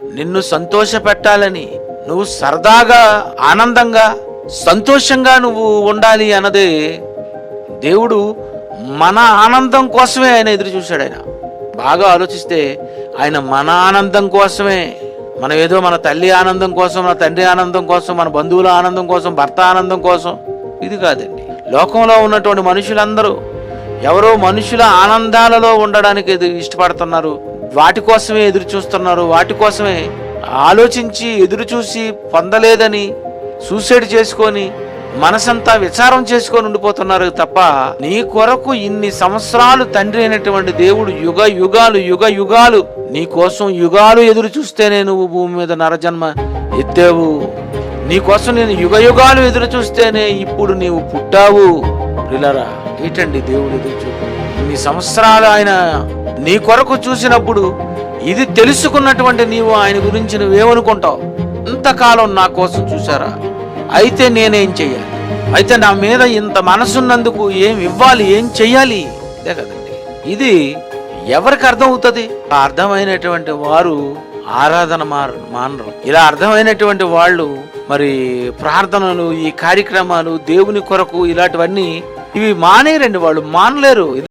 నిన్ను సంతోష పెట్టాలని, నువ్వు సరదాగా ఆనందంగా సంతోషంగా నువ్వు ఉండాలి అన్నదే దేవుడు. మన ఆనందం కోసమే ఆయన ఎదురు చూశాడు. ఆయన బాగా ఆలోచిస్తే ఆయన మన ఆనందం కోసమే, మనం ఏదో మన తల్లి ఆనందం కోసం, మన తండ్రి ఆనందం కోసం, మన బంధువుల ఆనందం కోసం, భర్త ఆనందం కోసం ఇది కాదండి. లోకంలో ఉన్నటువంటి మనుషులందరూ ఎవరో మనుషుల ఆనందాలలో ఉండడానికి ఇష్టపడుతున్నారు, వాటి కోసమే ఎదురు చూస్తున్నారు, వాటి కోసమే ఆలోచించి ఎదురు చూసి పొందలేదని సూసైడ్ చేసుకొని మనసంతా విచారం చేసుకొని ఉండిపోతున్నారు తప్ప, నీ కొరకు ఇన్ని సంవత్సరాలు తండ్రి అయినటువంటి దేవుడు యుగ యుగాలు నీ కోసం యుగాలు ఎదురు చూస్తేనే నువ్వు భూమి మీద నరజన్మ ఎత్తావు. నీ కోసం నేను యుగాలు ఎదురు చూస్తేనే ఇప్పుడు నీవు పుట్టావు. పిల్లరా, ఏంటండి దేవుడు ఎదురు చూపు? ఇన్ని సంవత్సరాలు ఆయన నీ కొరకు చూసినప్పుడు ఇది తెలుసుకున్నటువంటి నీవు ఆయన గురించి నువ్వేమనుకుంటావు? ఇంతకాలం నా కోసం చూసారా, అయితే నేనేం చెయ్యాలి, అయితే నా మీద ఇంత మనసున్నందుకు ఏం ఇవ్వాలి, ఏం చెయ్యాలి? ఇదే కదండి. ఇది ఎవరికి అర్థం అవుతుంది? అర్థమైనటువంటి వారు ఆరాధన మానరు. ఇలా అర్థమైనటువంటి వాళ్ళు మరి ప్రార్థనలు, ఈ కార్యక్రమాలు, దేవుని కొరకు ఇలాంటివన్నీ ఇవి మానేరండి. వాళ్ళు మానలేరు.